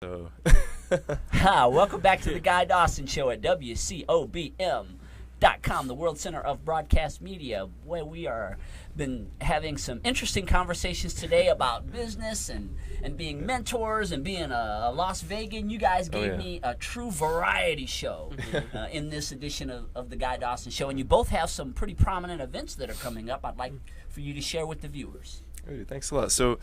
So, Hi, welcome back to the Guy Dawson Show at WCOBM.com, the World Center of Broadcast Media, where we are been having some interesting conversations today about business and being mentors and being a Las Vegan. You guys gave me a true variety show in this edition of the Guy Dawson Show, and you both have some pretty prominent events that are coming up. I'd like for you to share with the viewers. hey, thanks a lot. So,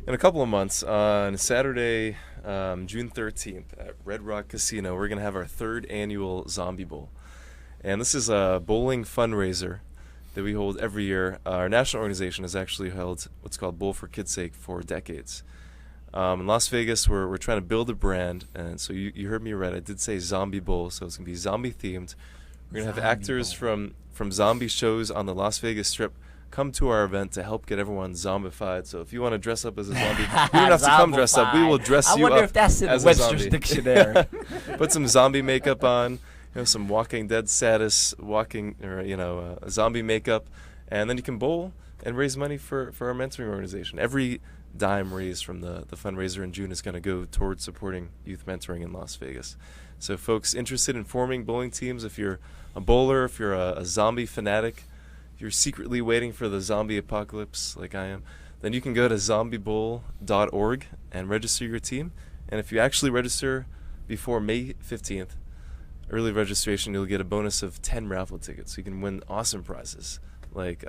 in a couple of months, on Saturday, June 13th, at Red Rock Casino, we're going to have our third annual Zombie Bowl. And this is a bowling fundraiser that we hold every year. Our national organization has actually held what's called Bowl for Kids' Sake for decades. In Las Vegas, we're trying to build a brand. And so you heard me right. I did say Zombie Bowl, so it's going to be zombie-themed. We're going to have actors from zombie shows on the Las Vegas Strip come to our event to help get everyone zombified. So if you want to dress up as a zombie, you don't have to come dressed up. We will dress you up. I wonder if that's in the Webster's Dictionary. Put some zombie makeup on, some Walking Dead status, zombie makeup, and then you can bowl and raise money for our mentoring organization. Every dime raised from the fundraiser in June is going to go towards supporting youth mentoring in Las Vegas. So folks interested in forming bowling teams, if you're a bowler, if you're a zombie fanatic, if you're secretly waiting for the zombie apocalypse like I am, then you can go to zombiebowl.org and register your team. And if you actually register before May 15th, early registration, you'll get a bonus of 10 raffle tickets. So you can win awesome prizes like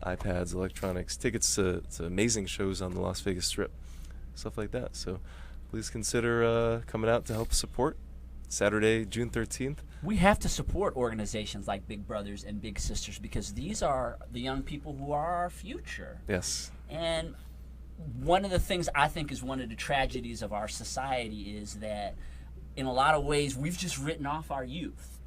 iPads, electronics, tickets to amazing shows on the Las Vegas Strip, stuff like that. So please consider coming out to help support Saturday, June 13th. We have to support organizations like Big Brothers and Big Sisters because these are the young people who are our future. Yes. And one of the things I think is one of the tragedies of our society is that in a lot of ways we've just written off our youth.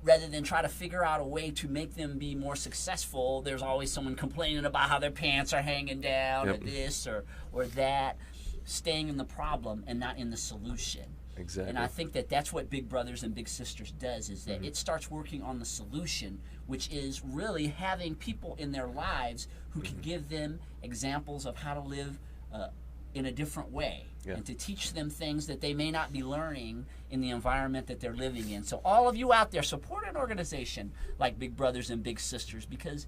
Rather than try to figure out a way to make them be more successful, there's always someone complaining about how their pants are hanging down or this or that, staying in the problem and not in the solution. Exactly. And I think that that's what Big Brothers and Big Sisters does, is that it starts working on the solution, which is really having people in their lives who can give them examples of how to live in a different way and to teach them things that they may not be learning in the environment that they're living in. So all of you out there, support an organization like Big Brothers and Big Sisters, because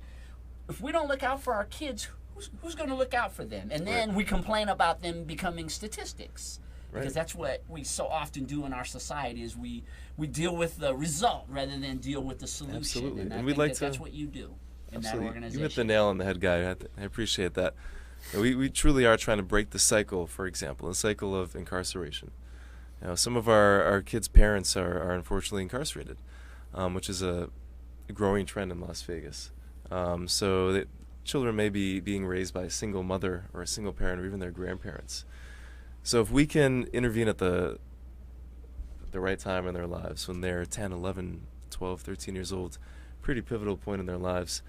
if we don't look out for our kids, who's going to look out for them? And then we complain about them becoming statistics. Because that's what we so often do in our society is we deal with the result rather than deal with the solution. Absolutely. And I we'd think like that to, that's what you do in that absolutely. organization. You hit the nail on the head, Guy. I appreciate that. We truly are trying to break the cycle, for example, the cycle of incarceration. Some of our kids' parents are unfortunately incarcerated, which is a growing trend in Las Vegas. So that children may be being raised by a single mother or a single parent or even their grandparents. So if we can intervene at the right time in their lives, when they're 10, 11, 12, 13 years old, pretty pivotal point in their lives,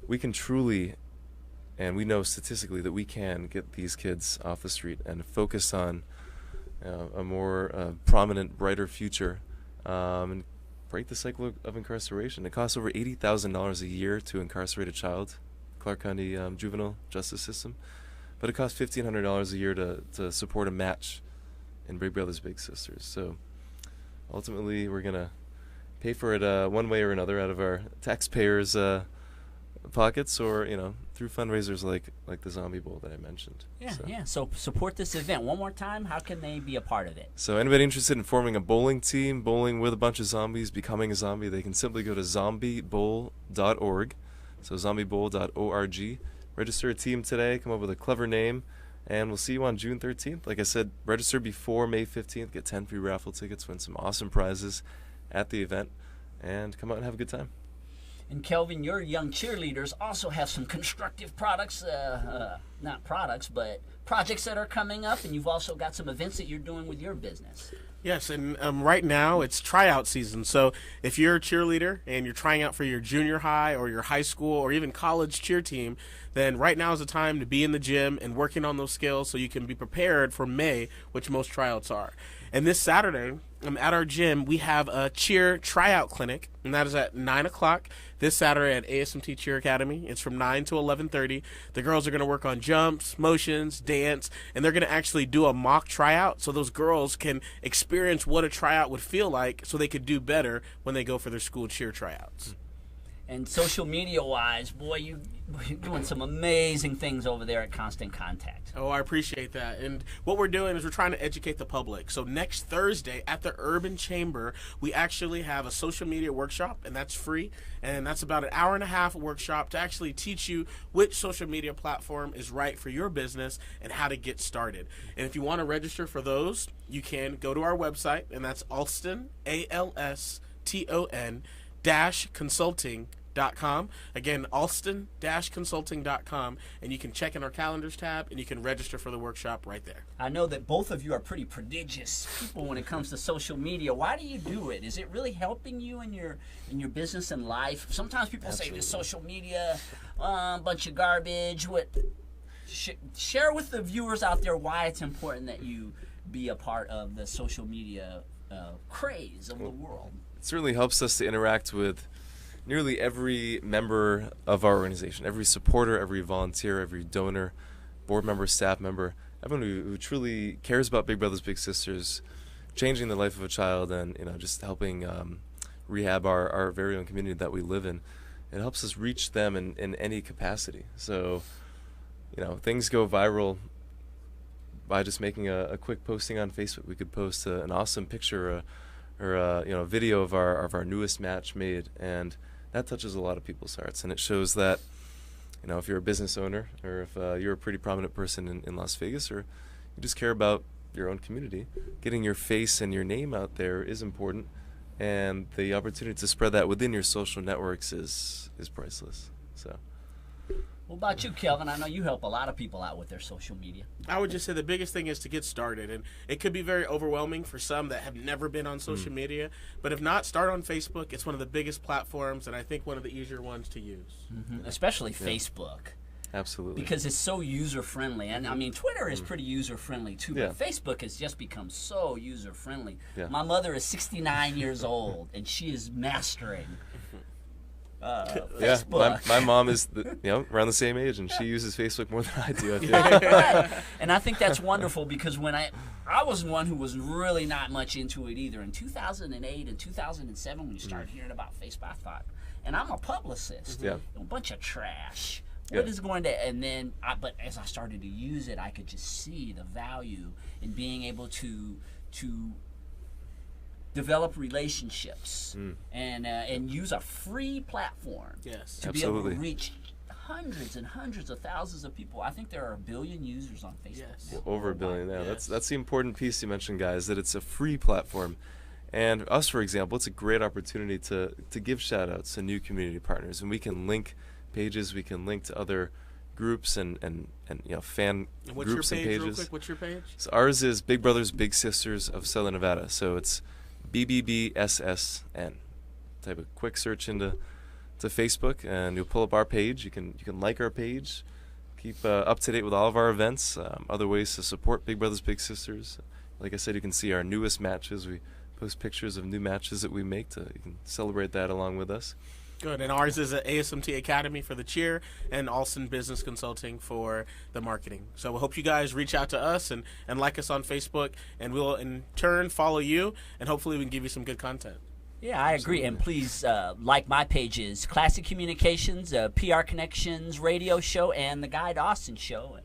we can truly, and we know statistically that we can get these kids off the street and focus on a more prominent, brighter future, and break the cycle of incarceration. It costs over $80,000 a year to incarcerate a child, Clark County juvenile justice system. But it costs $1,500 a year to support a match in Big Brothers Big Sisters. So ultimately, we're going to pay for it one way or another out of our taxpayers' pockets, or through fundraisers like the Zombie Bowl that I mentioned. So support this event. One more time, how can they be a part of it? So anybody interested in forming a bowling team, bowling with a bunch of zombies, becoming a zombie, they can simply go to zombiebowl.org. So zombiebowl.org. Register a team today, come up with a clever name, and we'll see you on June 13th. Like I said, register before May 15th, get 10 free raffle tickets, win some awesome prizes at the event, and come out and have a good time. And Kelvin, your young cheerleaders also have some constructive products, not products, but projects that are coming up, and you've also got some events that you're doing with your business. Yes, and right now it's tryout season. So if you're a cheerleader and you're trying out for your junior high or your high school or even college cheer team, then right now is the time to be in the gym and working on those skills so you can be prepared for May, which most tryouts are. And this Saturday, at our gym, we have a cheer tryout clinic, and that is at 9 o'clock this Saturday at ASMT Cheer Academy. It's from 9 to 11:30. The girls are going to work on jumps, motions, dance, and they're going to actually do a mock tryout so those girls can experience what a tryout would feel like so they could do better when they go for their school cheer tryouts. And social media-wise, boy, you're doing some amazing things over there at Constant Contact. Oh, I appreciate that. And what we're doing is we're trying to educate the public. So next Thursday at the Urban Chamber, we actually have a social media workshop, and that's free. And that's about an hour and a half workshop to actually teach you which social media platform is right for your business and how to get started. And if you want to register for those, you can go to our website, and that's Alston, ALSTON, -consulting.com. Again, Alston-consulting.com, and you can check in our calendars tab and you can register for the workshop right there. I know that both of you are pretty prodigious people when it comes to social media. Why do you do it? Is it really helping you in your business and life? Sometimes people say this social media, bunch of garbage. Share with the viewers out there why it's important that you be a part of the social media craze of the world. It certainly helps us to interact with nearly every member of our organization, every supporter, every volunteer, every donor, board member, staff member, everyone who truly cares about Big Brothers Big Sisters, changing the life of a child, and just helping rehab our very own community that we live in. It helps us reach them in any capacity. So, things go viral by just making a quick posting on Facebook. We could post an awesome picture or a video of our newest match made, and that touches a lot of people's hearts. And it shows that if you're a business owner, or if you're a pretty prominent person in Las Vegas, or you just care about your own community, getting your face and your name out there is important, and the opportunity to spread that within your social networks is priceless. So. What about you, Kelvin? I know you help a lot of people out with their social media. I would just say the biggest thing is to get started, and it could be very overwhelming for some that have never been on social media, but if not, start on Facebook. It's one of the biggest platforms, and I think one of the easier ones to use. Especially Facebook. Absolutely. Because it's so user-friendly. And, I mean, Twitter is pretty user-friendly, too, but Facebook has just become so user-friendly. Yeah. My mother is 69 years old, and she is mastering Facebook. My mom is around the same age, and she uses Facebook more than I do. I feel. Right. And I think that's wonderful, because when I was one who was really not much into it either. In 2008 and 2007, when you started hearing about Facebook, I thought, and I'm a publicist, a bunch of trash. What is going to, and then, but as I started to use it, I could just see the value in being able to develop relationships and use a free platform to be able to reach hundreds and hundreds of thousands of people. I think there are 1 billion users on Facebook. Yes. Over 1 billion. Yeah, that's the important piece you mentioned, guys, that it's a free platform. And us, for example, it's a great opportunity to give shout-outs to new community partners, and we can link pages, we can link to other groups and fan groups and pages. Real quick, what's your page? So ours is Big Brothers Big Sisters of Southern Nevada. So it's BBBSSN. Type a quick search into Facebook, and you'll pull up our page. You can like our page, keep up to date with all of our events, other ways to support Big Brothers Big Sisters. Like I said, you can see our newest matches. We post pictures of new matches that we make. You can celebrate that along with us. Good. And ours is at ASMT Academy for the cheer and Alston Business Consulting for the marketing. So we hope you guys reach out to us and like us on Facebook, and we'll in turn follow you, and hopefully we can give you some good content. Yeah, I agree. And please like my pages, Classic Communications, PR Connections Radio Show, and the Guy Dawson Show.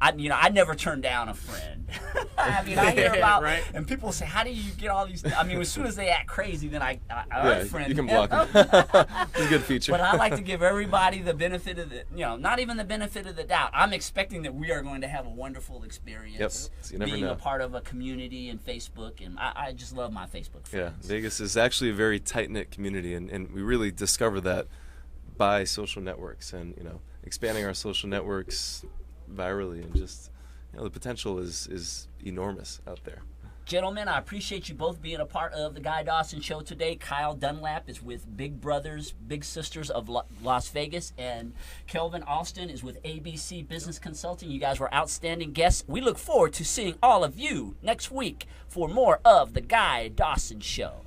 I never turn down a friend. I hear about, and people say, how do you get all these? As soon as they act crazy, then I unfriend them. You can block them. It's a good feature. But I like to give everybody the benefit of not even the benefit of the doubt. I'm expecting that we are going to have a wonderful experience being a part of a community and Facebook, and I just love my Facebook friends. Yeah, Vegas is actually a very tight-knit community, and we really discover that by social networks and, expanding our social networks virally, and just the potential is enormous out there. Gentlemen, I appreciate you both being a part of the Guy Dawson Show today. Kyle Dunlap is with Big Brothers Big Sisters of Las Vegas, and Kelvin Alston is with ABC Business Consulting. You guys were outstanding guests. We look forward to seeing all of you next week for more of the Guy Dawson Show.